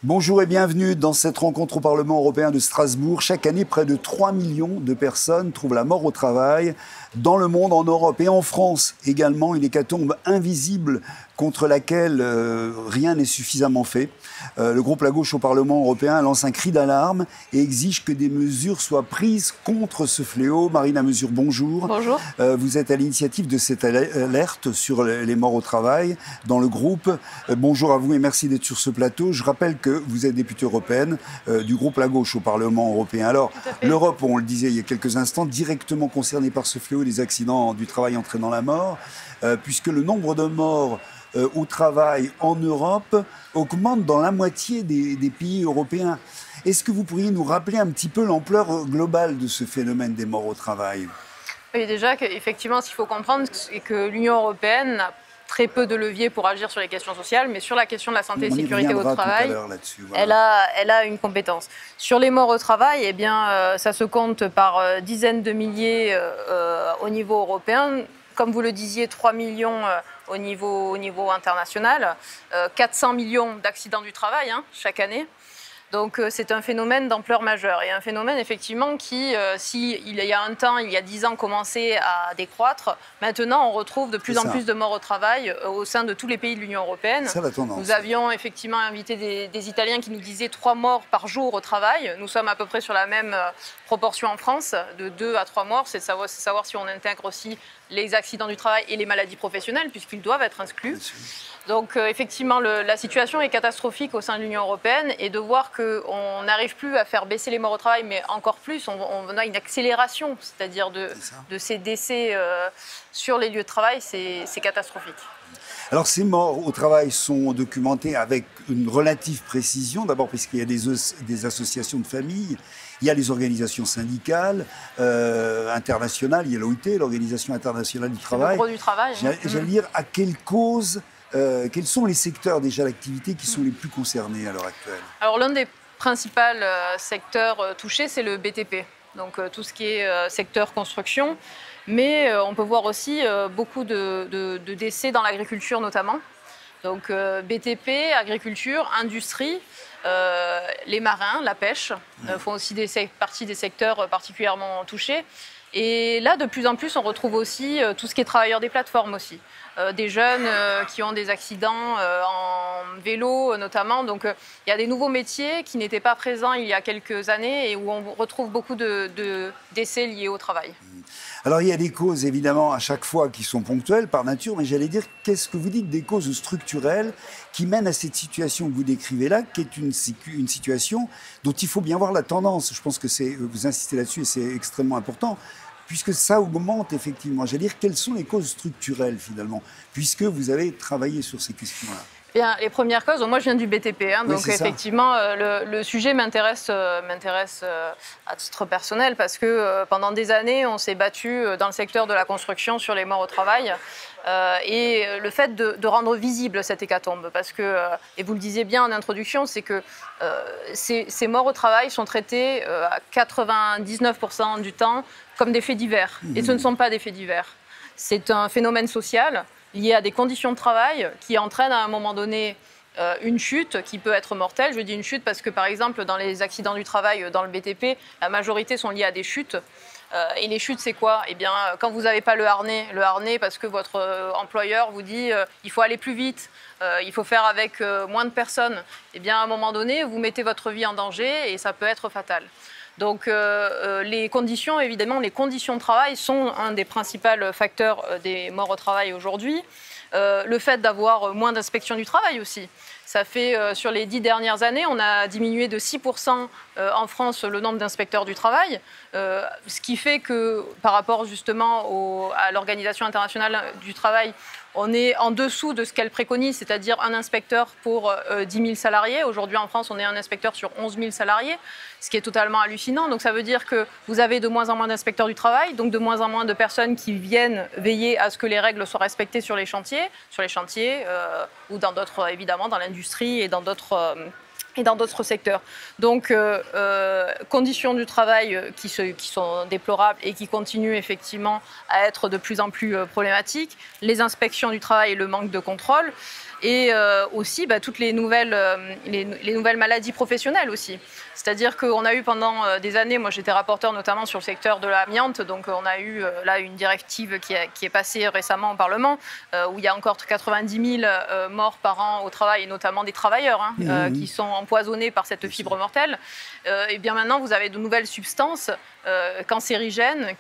Bonjour et bienvenue dans cette rencontre au Parlement européen de Strasbourg. Chaque année, près de 3 millions de personnes trouvent la mort au travail dans le monde, en Europe et en France également. Une hécatombe invisible contre laquelle rien n'est suffisamment fait. Le groupe La Gauche au Parlement européen lance un cri d'alarme et exige que des mesures soient prises contre ce fléau. Marina Mesure, bonjour. Bonjour. Vous êtes à l'initiative de cette alerte sur les morts au travail dans le groupe. Bonjour à vous et merci d'être sur ce plateau. Je rappelle que vous êtes députée européenne du groupe La Gauche au Parlement européen. Alors, l'Europe, on le disait il y a quelques instants, directement concernée par ce fléau des accidents du travail entraînant la mort, puisque le nombre de morts au travail en Europe augmente dans la moitié des pays européens. Est-ce que vous pourriez nous rappeler un petit peu l'ampleur globale de ce phénomène des morts au travail ? Oui, déjà, effectivement, ce qu'il faut comprendre, c'est que l'Union européenne n'a très peu de leviers pour agir sur les questions sociales, mais sur la question de la santé et sécurité au travail, voilà. elle a une compétence. Sur les morts au travail, eh bien, ça se compte par dizaines de milliers au niveau européen. Comme vous le disiez, 3 millions au niveau international, 400 millions d'accidents du travail chaque année. Donc c'est un phénomène d'ampleur majeure et un phénomène effectivement qui, il y a un temps, il y a 10 ans, commençait à décroître, maintenant on retrouve de plus en plus de morts au travail au sein de tous les pays de l'Union européenne. C'est la tendance. Nous avions effectivement invité des Italiens qui nous disaient 3 morts par jour au travail. Nous sommes à peu près sur la même proportion en France, de 2 à 3 morts. C'est savoir si on intègre aussi les accidents du travail et les maladies professionnelles, puisqu'ils doivent être exclus. Donc effectivement, la situation est catastrophique au sein de l'Union européenne et de voir qu'on n'arrive plus à faire baisser les morts au travail, mais encore plus, on a une accélération, c'est-à-dire de ces décès sur les lieux de travail, c'est catastrophique. Alors ces morts au travail sont documentées avec une relative précision, d'abord puisqu'il y a des associations de familles, il y a les organisations syndicales internationales, il y a l'OIT, l'Organisation internationale du travail. Le gros du travail. J'allais dire, à quelle cause, quels sont les secteurs déjà d'activité qui sont les plus concernés à l'heure actuelle ? Alors l'un des principaux secteurs touchés, c'est le BTP, donc tout ce qui est secteur construction. Mais on peut voir aussi beaucoup de décès dans l'agriculture notamment. Donc BTP, agriculture, industrie, les marins, la pêche font aussi partie des secteurs particulièrement touchés. Et là, de plus en plus, on retrouve aussi tout ce qui est travailleurs des plateformes aussi. Des jeunes qui ont des accidents en vélo notamment. Donc il y a des nouveaux métiers qui n'étaient pas présents il y a quelques années et où on retrouve beaucoup de décès liés au travail. Alors il y a des causes évidemment à chaque fois qui sont ponctuelles par nature, mais j'allais dire, qu'est-ce que vous dites des causes structurelles qui mènent à cette situation que vous décrivez là, qui est une situation dont il faut bien voir la tendance. Je pense que vous insistez là-dessus et c'est extrêmement important. Puisque ça augmente effectivement. J'allais dire, quelles sont les causes structurelles finalement, puisque vous avez travaillé sur ces questions-là ? Bien, les premières causes, moi je viens du BTP, oui, donc effectivement le sujet m'intéresse à titre personnel parce que pendant des années on s'est battu dans le secteur de la construction sur les morts au travail et le fait de rendre visible cette hécatombe parce que, et vous le disiez bien en introduction, c'est que ces morts au travail sont traités à 99% du temps comme des faits divers et ce ne sont pas des faits divers. C'est un phénomène social lié à des conditions de travail qui entraînent à un moment donné une chute qui peut être mortelle. Je dis une chute parce que, par exemple, dans les accidents du travail dans le BTP, la majorité sont liées à des chutes. Et les chutes, c'est quoi ? Eh bien, quand vous n'avez pas le harnais parce que votre employeur vous dit il faut aller plus vite, il faut faire avec moins de personnes, eh bien, à un moment donné, vous mettez votre vie en danger et ça peut être fatal. Donc les conditions, évidemment, les conditions de travail sont un des principaux facteurs des morts au travail aujourd'hui. Le fait d'avoir moins d'inspection du travail aussi. Ça fait, sur les 10 dernières années, on a diminué de 6% en France le nombre d'inspecteurs du travail, ce qui fait que par rapport justement à l'Organisation internationale du travail, on est en dessous de ce qu'elle préconise, c'est-à-dire un inspecteur pour 10 000 salariés. Aujourd'hui, en France, on est un inspecteur sur 11 000 salariés, ce qui est totalement hallucinant. Donc ça veut dire que vous avez de moins en moins d'inspecteurs du travail, donc de moins en moins de personnes qui viennent veiller à ce que les règles soient respectées sur les chantiers ou dans d'autres, évidemment, dans l'industrie et dans d'autres secteurs. Donc, conditions du travail qui sont déplorables et qui continuent effectivement à être de plus en plus problématiques, les inspections du travail et le manque de contrôle. et aussi toutes les nouvelles maladies professionnelles aussi. C'est-à-dire qu'on a eu pendant des années, moi j'étais rapporteur notamment sur le secteur de l'amiante, donc on a eu là une directive qui est passée récemment au Parlement, où il y a encore 90 000 morts par an au travail, et notamment des travailleurs qui sont empoisonnés par cette fibre mortelle. Et bien maintenant, vous avez de nouvelles substances cancérigènes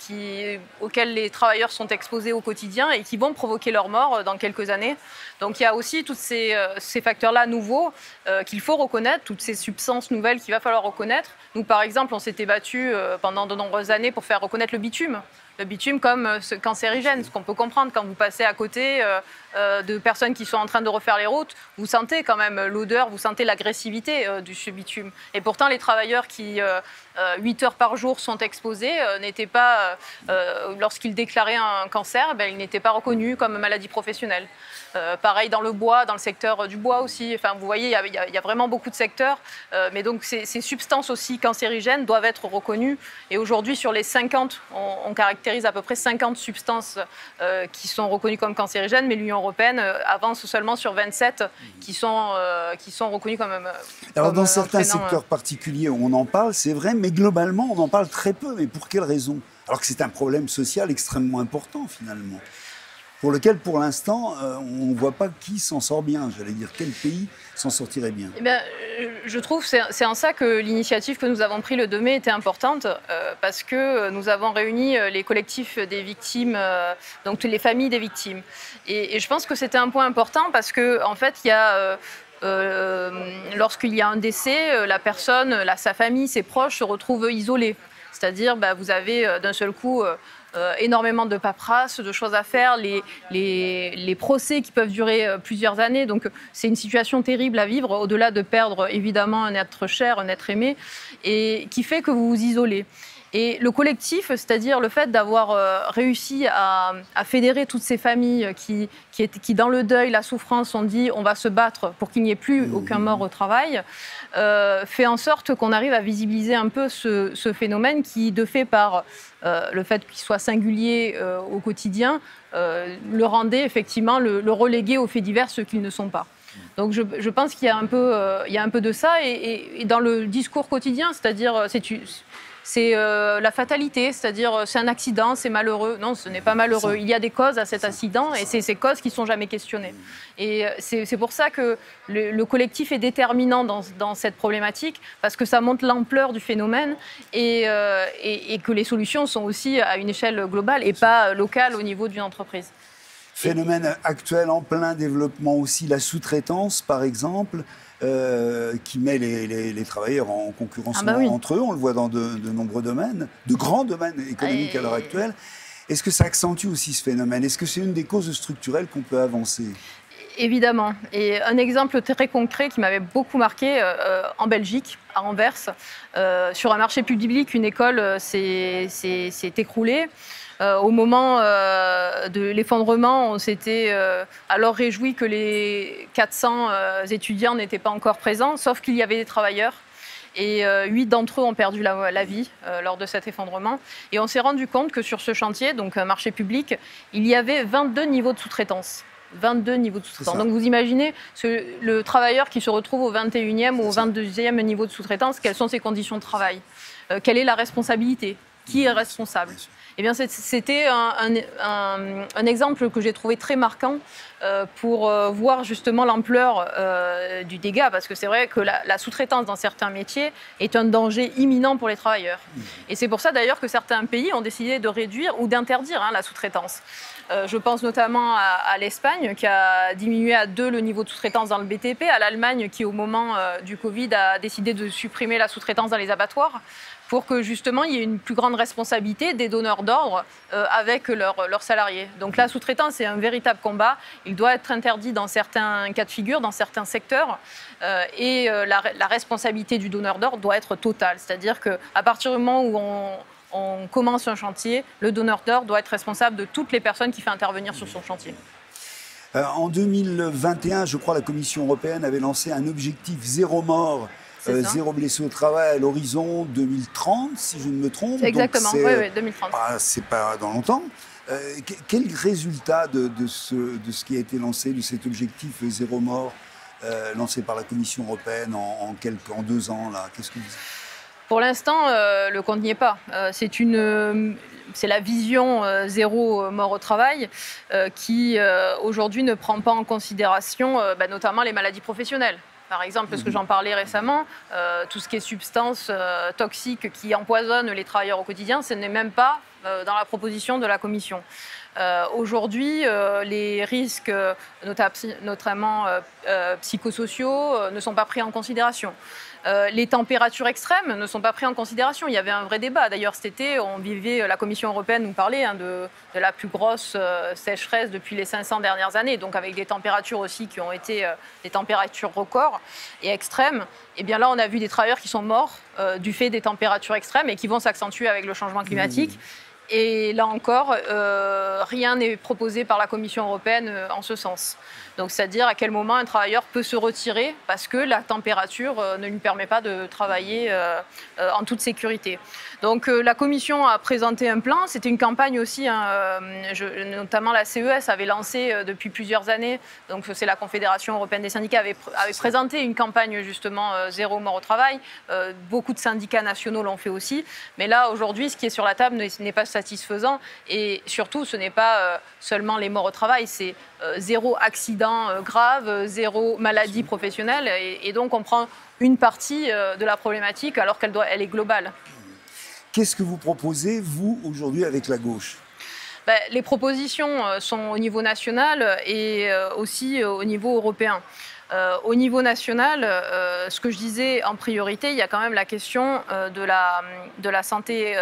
auxquelles les travailleurs sont exposés au quotidien et qui vont provoquer leur mort dans quelques années. Donc il y a aussi tous ces facteurs-là nouveaux qu'il faut reconnaître, toutes ces substances nouvelles qu'il va falloir reconnaître. Nous, par exemple, on s'était battus pendant de nombreuses années pour faire reconnaître le bitume. Le bitume comme ce cancérigène, ce qu'on peut comprendre quand vous passez à côté de personnes qui sont en train de refaire les routes, vous sentez quand même l'odeur, vous sentez l'agressivité du bitume. Et pourtant, les travailleurs qui, 8 heures par jour, sont exposés, n'étaient pas, lorsqu'ils déclaraient un cancer, ils n'étaient pas reconnus comme maladie professionnelle. Pareil dans le bois, dans le secteur du bois aussi. Enfin, vous voyez, il y a vraiment beaucoup de secteurs. Mais donc, ces substances aussi cancérigènes doivent être reconnues. Et aujourd'hui, sur les 50, on caractérise à peu près 50 substances qui sont reconnues comme cancérigènes, mais l'Union européenne avance seulement sur 27 qui sont reconnues comme Alors, dans certains secteurs particuliers, on en parle, c'est vrai, mais globalement, on en parle très peu. Mais pour quelle raison? Alors que c'est un problème social extrêmement important, finalement, pour lequel, pour l'instant, on ne voit pas qui s'en sort bien. J'allais dire, quel pays s'en sortirait bien? Eh bien, je trouve que c'est en ça que l'initiative que nous avons prise le 2 mai était importante, parce que nous avons réuni les collectifs des victimes, donc les familles des victimes. Et je pense que c'était un point important parce qu'en fait, il y a... lorsqu'il y a un décès, la personne, sa famille, ses proches se retrouvent isolés. C'est-à-dire, vous avez d'un seul coup énormément de paperasse, de choses à faire, les procès qui peuvent durer plusieurs années. Donc, c'est une situation terrible à vivre, au-delà de perdre évidemment un être cher, un être aimé, et qui fait que vous vous isolez. Et le collectif, c'est-à-dire le fait d'avoir réussi à fédérer toutes ces familles qui, dans le deuil, la souffrance, ont dit on va se battre pour qu'il n'y ait plus aucun mort au travail, fait en sorte qu'on arrive à visibiliser un peu ce phénomène qui, de fait par le fait qu'il soit singulier au quotidien, le rendait effectivement, le reléguer aux faits divers, ceux qu'ils ne sont pas. Donc je pense qu'il y a un peu de ça, et dans le discours quotidien, c'est-à-dire c'est la fatalité, c'est-à-dire c'est un accident, c'est malheureux. Non, ce n'est pas malheureux. Il y a des causes à cet accident et c'est ces causes qui ne sont jamais questionnées. Et c'est pour ça que le collectif est déterminant dans cette problématique, parce que ça montre l'ampleur du phénomène et que les solutions sont aussi à une échelle globale et pas locale au niveau d'une entreprise. Phénomène actuel en plein développement aussi, la sous-traitance par exemple, qui met les travailleurs en concurrence entre eux. On le voit dans de nombreux domaines, de grands domaines économiques à l'heure actuelle. Est-ce que ça accentue aussi ce phénomène? Est-ce que c'est une des causes structurelles qu'on peut avancer? Évidemment. Et un exemple très concret qui m'avait beaucoup marqué, en Belgique, à Anvers, sur un marché public, une école s'est écroulée. Au moment de l'effondrement, on s'était alors réjoui que les 400 étudiants n'étaient pas encore présents, sauf qu'il y avait des travailleurs. Et 8 d'entre eux ont perdu la vie lors de cet effondrement. Et on s'est rendu compte que sur ce chantier, donc un marché public, il y avait 22 niveaux de sous-traitance. 22 niveaux de sous-traitance. Donc vous imaginez le travailleur qui se retrouve au 21e ou au 22e niveau de sous-traitance, quelles sont ses conditions de travail? Quelle est la responsabilité? Qui est responsable? Eh bien, c'était un exemple que j'ai trouvé très marquant pour voir justement l'ampleur du dégât, parce que c'est vrai que la sous-traitance dans certains métiers est un danger imminent pour les travailleurs. Et c'est pour ça d'ailleurs que certains pays ont décidé de réduire ou d'interdire la sous-traitance. Je pense notamment à l'Espagne qui a diminué à 2 le niveau de sous-traitance dans le BTP, à l'Allemagne qui au moment du Covid a décidé de supprimer la sous-traitance dans les abattoirs, pour que justement il y ait une plus grande responsabilité des donneurs d'ordre avec leurs salariés. Donc la sous-traitance, c'est un véritable combat. Il doit être interdit dans certains cas de figure, dans certains secteurs. Et la responsabilité du donneur d'ordre doit être totale. C'est-à-dire qu'à partir du moment où on commence un chantier, le donneur d'ordre doit être responsable de toutes les personnes qu'il fait intervenir sur son chantier. En 2021, je crois, la Commission européenne avait lancé un objectif zéro mort. Zéro blessé au travail à l'horizon 2030, si je ne me trompe. Exactement, oui, 2030. C'est pas dans longtemps. Quel résultat de ce qui a été lancé, de cet objectif zéro mort lancé par la Commission européenne en 2 ans là, qu'est-ce que vous... Pour l'instant, le compte n'y est pas. C'est la vision zéro mort au travail qui aujourd'hui ne prend pas en considération notamment les maladies professionnelles. Par exemple, parce que j'en parlais récemment, tout ce qui est substances toxiques qui empoisonnent les travailleurs au quotidien, ce n'est même pas dans la proposition de la Commission. Aujourd'hui, les risques, notamment psychosociaux, ne sont pas pris en considération. Les températures extrêmes ne sont pas prises en considération. Il y avait un vrai débat. D'ailleurs, cet été, la Commission européenne nous parlait de la plus grosse sécheresse depuis les 500 dernières années, donc avec des températures aussi qui ont été des températures records et extrêmes. Et bien là, on a vu des travailleurs qui sont morts du fait des températures extrêmes et qui vont s'accentuer avec le changement climatique. Et là encore, rien n'est proposé par la Commission européenne en ce sens. Donc, c'est-à-dire à quel moment un travailleur peut se retirer parce que la température ne lui permet pas de travailler en toute sécurité. Donc, la Commission a présenté un plan. C'était une campagne aussi, notamment la CES avait lancé depuis plusieurs années. Donc, c'est la Confédération européenne des syndicats avait présenté une campagne justement zéro mort au travail. Beaucoup de syndicats nationaux l'ont fait aussi. Mais là, aujourd'hui, ce qui est sur la table n'est pas satisfaisant. Et surtout, ce n'est pas seulement les morts au travail, c'est zéro accident grave, zéro maladie professionnelle. Et donc, on prend une partie de la problématique alors elle est globale. Qu'est-ce que vous proposez, vous, aujourd'hui, avec la gauche ? Les propositions sont au niveau national et aussi au niveau européen. Au niveau national, ce que je disais en priorité, il y a quand même la question de la santé,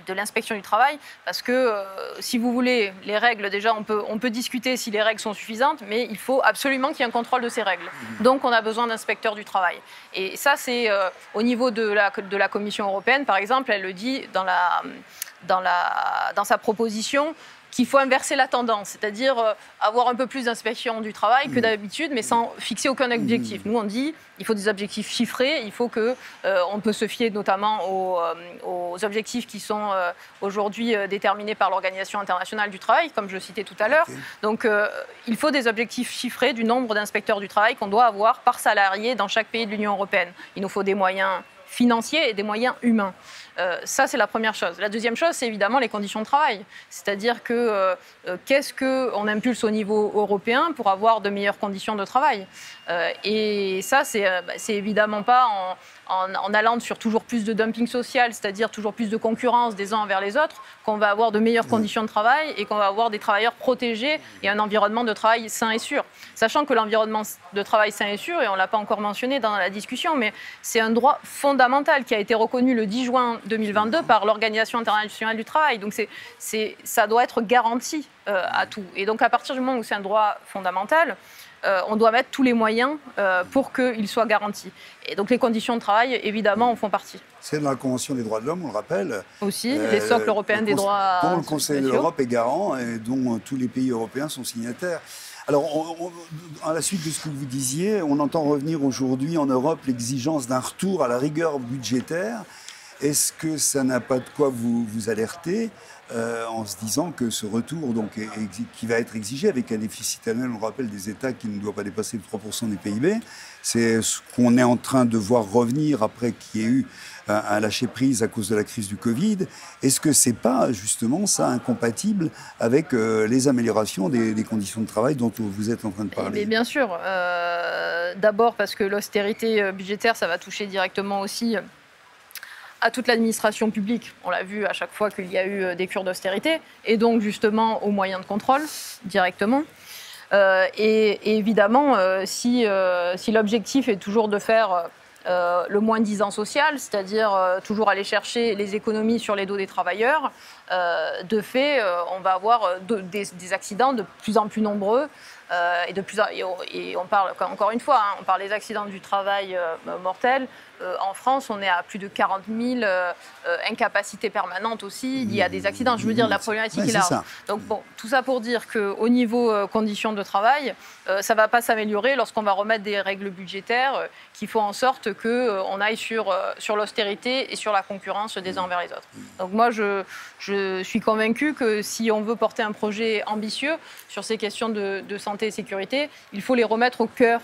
de l'inspection du travail, parce que si vous voulez, les règles, déjà, on peut discuter si les règles sont suffisantes, mais il faut absolument qu'il y ait un contrôle de ces règles. Donc, on a besoin d'inspecteurs du travail. Et ça, c'est au niveau de la Commission européenne, par exemple, elle le dit dans sa proposition, qu'il faut inverser la tendance, c'est-à-dire avoir un peu plus d'inspection du travail que d'habitude, mais sans fixer aucun objectif. Nous, on dit il faut des objectifs chiffrés, il faut on peut se fier notamment aux objectifs qui sont aujourd'hui déterminés par l'Organisation internationale du travail, comme je citais tout à l'heure. Okay. Donc, il faut des objectifs chiffrés du nombre d'inspecteurs du travail qu'on doit avoir par salarié dans chaque pays de l'Union européenne. Il nous faut des moyens financiers et des moyens humains. Ça, c'est la première chose. La deuxième chose, c'est évidemment les conditions de travail. C'est-à-dire que qu'est-ce qu'on impulse au niveau européen pour avoir de meilleures conditions de travail ? Et ça, c'est évidemment pas en allant sur toujours plus de dumping social, c'est-à-dire toujours plus de concurrence des uns envers les autres, qu'on va avoir de meilleures conditions de travail et qu'on va avoir des travailleurs protégés et un environnement de travail sain et sûr. Sachant que l'environnement de travail sain et sûr, et on ne l'a pas encore mentionné dans la discussion, mais c'est un droit fondamental qui a été reconnu le 10 juin 2022 par l'Organisation internationale du travail. Donc ça doit être garanti à tout. Et donc à partir du moment où c'est un droit fondamental, on doit mettre tous les moyens pour qu'il soit garanti. Et donc les conditions de travail, évidemment, en font partie. C'est dans la Convention des droits de l'homme, on le rappelle. Aussi, les socles européens des droits dont le Conseil de l'Europe est garant et dont tous les pays européens sont signataires. Alors, à la suite de ce que vous disiez, on entend revenir aujourd'hui en Europe l'exigence d'un retour à la rigueur budgétaire. Est-ce que ça n'a pas de quoi vous alerter en se disant que ce retour qui va être exigé avec un déficit annuel, on rappelle, des États qui ne doit pas dépasser le 3% du PIB, c'est ce qu'on est en train de voir revenir après qu'il y ait eu un lâcher-prise à cause de la crise du Covid. Est-ce que c'est pas justement ça incompatible avec les améliorations des conditions de travail dont vous êtes en train de parler ? Mais bien sûr. D'abord parce que l'austérité budgétaire, ça va toucher directement aussi à toute l'administration publique. On l'a vu à chaque fois qu'il y a eu des cures d'austérité, et donc justement aux moyens de contrôle directement. Et évidemment, si l'objectif est toujours de faire le moins-disant social, c'est-à-dire toujours aller chercher les économies sur les dos des travailleurs, de fait, on va avoir des accidents de plus en plus nombreux et on parle, encore une fois, hein, on parle des accidents du travail mortels. En France, on est à plus de 40 000 incapacités permanentes aussi liées à des accidents. Je veux dire, la problématique est large. Donc bon, tout ça pour dire qu'au niveau conditions de travail, ça ne va pas s'améliorer lorsqu'on va remettre des règles budgétaires qui font en sorte qu'on aille sur l'austérité et sur la concurrence des uns envers les autres. Donc moi, je suis convaincue que si on veut porter un projet ambitieux sur ces questions de santé et sécurité, il faut les remettre au cœur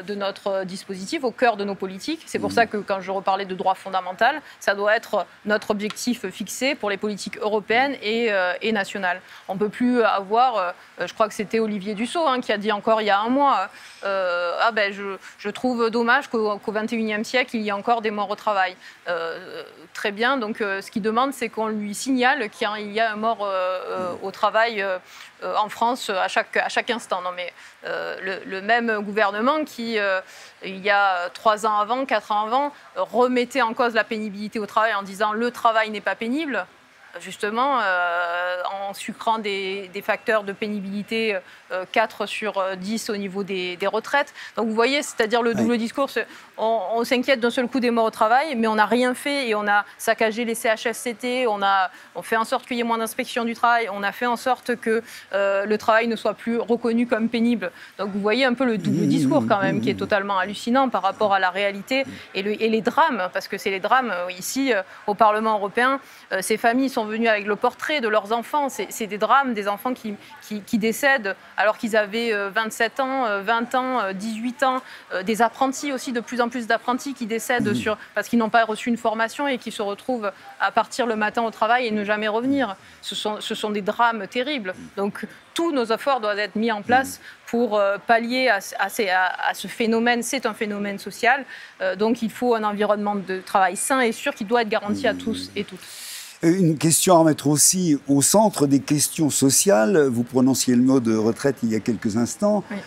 de notre dispositif, au cœur de nos politiques. C'est pour ça que quand je reparlais de droit fondamental, ça doit être notre objectif fixé pour les politiques européennes et nationales. On ne peut plus avoir, je crois que c'était Olivier Dussopt qui a dit encore il y a un mois, je trouve dommage qu'au XXIe siècle, il y ait encore des morts au travail. Très bien, donc ce qu'il demande, c'est qu'on lui signale qu'il y a un mort au travail en France à chaque instant. Non, mais le même gouvernement qui, il y a 3 ans avant, 4 ans avant, remettait en cause la pénibilité au travail en disant le travail n'est pas pénible, justement en sucrant des facteurs de pénibilité 4 sur 10 au niveau des retraites. Donc vous voyez, c'est-à-dire le double discours, on s'inquiète d'un seul coup des morts au travail, mais on n'a rien fait et on a saccagé les CHSCT, on fait en sorte qu'il y ait moins d'inspection du travail, on a fait en sorte que le travail ne soit plus reconnu comme pénible. Donc vous voyez un peu le double discours quand même qui est totalement hallucinant par rapport à la réalité et les drames, parce que c'est les drames ici au Parlement européen. Ces familles sont venues avec le portrait de leurs enfants, c'est des drames, des enfants qui décèdent alors qu'ils avaient 27 ans, 20 ans, 18 ans, des apprentis aussi, de plus en plus d'apprentis qui décèdent parce qu'ils n'ont pas reçu une formation et qui se retrouvent à partir le matin au travail et ne jamais revenir. Ce sont des drames terribles. Donc tous nos efforts doivent être mis en place pour pallier à ce phénomène. C'est un phénomène social, donc il faut un environnement de travail sain et sûr qui doit être garanti à tous et toutes. Une question à remettre aussi au centre des questions sociales. Vous prononciez le mot de retraite il y a quelques instants. Oui.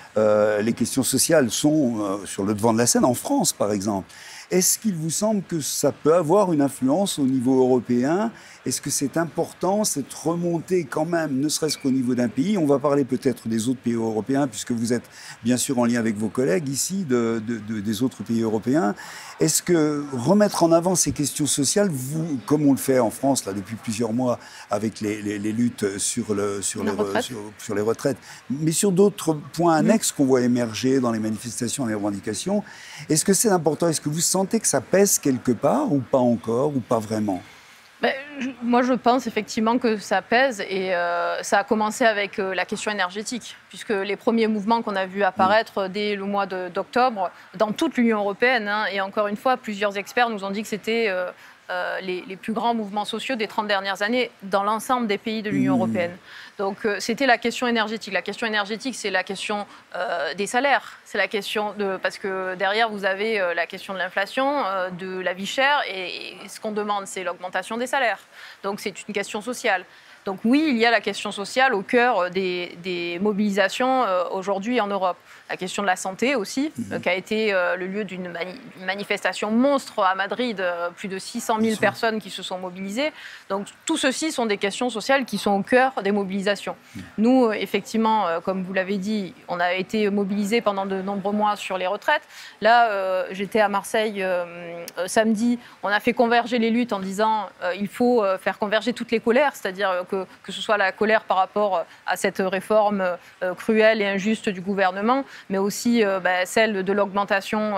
Les questions sociales sont sur le devant de la scène, en France par exemple. Est-ce qu'il vous semble que ça peut avoir une influence au niveau européen ? Est-ce que c'est important, cette remontée quand même, ne serait-ce qu'au niveau d'un pays ? On va parler peut-être des autres pays européens, puisque vous êtes bien sûr en lien avec vos collègues ici, des autres pays européens. Est-ce que remettre en avant ces questions sociales, comme on le fait en France là, depuis plusieurs mois avec les luttes sur les retraites, mais sur d'autres points annexes qu'on voit émerger dans les manifestations et les revendications, est-ce que c'est important ? Est-ce que vous sentez que ça pèse quelque part ou pas encore, ou pas vraiment ? Moi, je pense effectivement que ça pèse et ça a commencé avec la question énergétique, puisque les premiers mouvements qu'on a vus apparaître dès le mois d'octobre dans toute l'Union européenne, et encore une fois, plusieurs experts nous ont dit que c'était les plus grands mouvements sociaux des 30 dernières années dans l'ensemble des pays de l'Union européenne. Donc c'était la question énergétique. La question énergétique, c'est la question des salaires. C'est la question parce que derrière, vous avez la question de l'inflation, de la vie chère, et ce qu'on demande, c'est l'augmentation des salaires. Donc c'est une question sociale. Donc oui, il y a la question sociale au cœur des mobilisations aujourd'hui en Europe. La question de la santé aussi, qui a été le lieu d'une manifestation monstre à Madrid, plus de 600 000 personnes qui se sont mobilisées. Donc tout ceci sont des questions sociales qui sont au cœur des mobilisations. Nous, effectivement, comme vous l'avez dit, on a été mobilisés pendant de nombreux mois sur les retraites. Là, j'étais à Marseille samedi, on a fait converger les luttes en disant il faut faire converger toutes les colères, c'est-à-dire que ce soit la colère par rapport à cette réforme cruelle et injuste du gouvernement, mais aussi celle de l'augmentation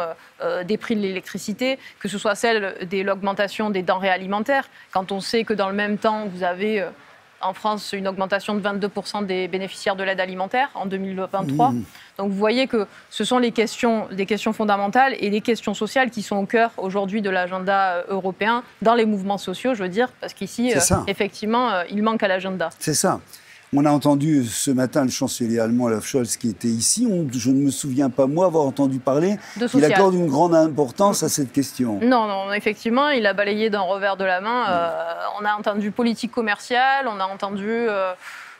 des prix de l'électricité, que ce soit celle de l'augmentation des denrées alimentaires. Quand on sait que dans le même temps, vous avez en France une augmentation de 22% des bénéficiaires de l'aide alimentaire en 2023. Donc vous voyez que ce sont des questions fondamentales et des questions sociales qui sont au cœur aujourd'hui de l'agenda européen, dans les mouvements sociaux, je veux dire, parce qu'ici, effectivement, il manque à l'agenda. C'est ça. On a entendu ce matin le chancelier allemand Olaf Scholz qui était ici. Je ne me souviens pas, moi, avoir entendu parler qu'il accorde une grande importance à cette question. Non, effectivement, il a balayé d'un revers de la main. On a entendu politique commerciale, on a entendu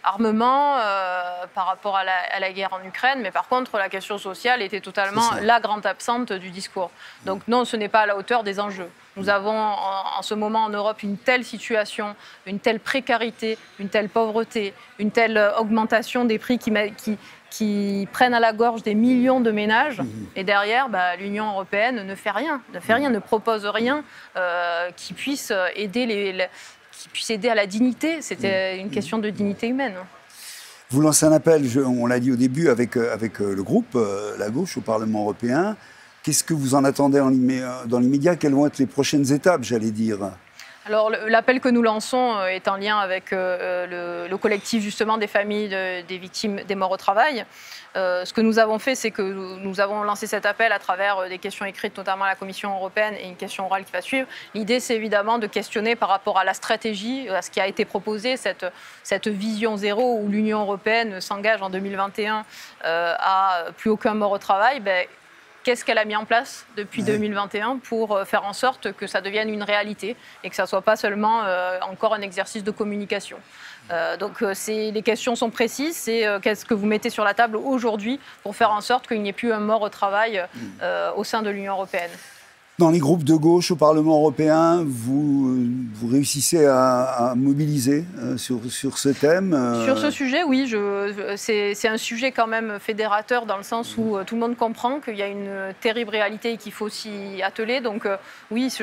armement par rapport à la guerre en Ukraine, mais par contre, la question sociale était totalement la grande absente du discours. Donc non, ce n'est pas à la hauteur des enjeux. Nous avons en ce moment en Europe une telle situation, une telle précarité, une telle pauvreté, une telle augmentation des prix qui prennent à la gorge des millions de ménages. Et derrière, l'Union européenne ne fait rien, ne propose rien qui puisse aider à la dignité. C'était une question de dignité humaine. Vous lancez un appel, on l'a dit au début, avec le groupe La Gauche au Parlement européen. Qu'est-ce que vous en attendez dans l'immédiat? Quelles vont être les prochaines étapes, j'allais dire? Alors, l'appel que nous lançons est en lien avec le collectif justement des familles des victimes des morts au travail. Ce que nous avons fait, c'est que nous avons lancé cet appel à travers des questions écrites, notamment à la Commission européenne, et une question orale qui va suivre. L'idée, c'est évidemment de questionner par rapport à la stratégie, à ce qui a été proposé, cette vision zéro où l'Union européenne s'engage en 2021 à plus aucun mort au travail. Qu'est-ce qu'elle a mis en place depuis 2021 pour faire en sorte que ça devienne une réalité et que ça ne soit pas seulement encore un exercice de communication. Donc les questions sont précises, c'est qu'est-ce que vous mettez sur la table aujourd'hui pour faire en sorte qu'il n'y ait plus un mort au travail au sein de l'Union européenne. Dans les groupes de gauche au Parlement européen, vous réussissez à mobiliser sur ce thème Sur ce sujet, oui. C'est un sujet quand même fédérateur dans le sens où tout le monde comprend qu'il y a une terrible réalité et qu'il faut s'y atteler. Donc oui,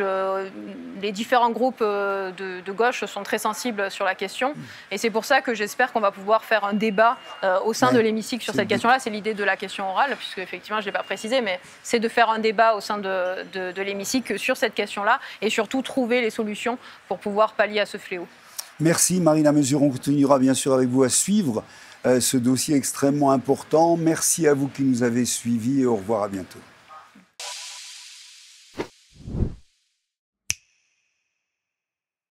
les différents groupes de gauche sont très sensibles sur la question. Et c'est pour ça que j'espère qu'on va pouvoir faire un débat au sein de l'hémicycle sur cette question-là. C'est l'idée de la question orale, puisque effectivement, je ne l'ai pas précisé, mais c'est de faire un débat au sein de l'hémicycle sur cette question-là et surtout trouver les solutions pour pouvoir pallier à ce fléau. Merci Marina Mesure, on continuera bien sûr avec vous à suivre ce dossier extrêmement important. Merci à vous qui nous avez suivis et au revoir, à bientôt.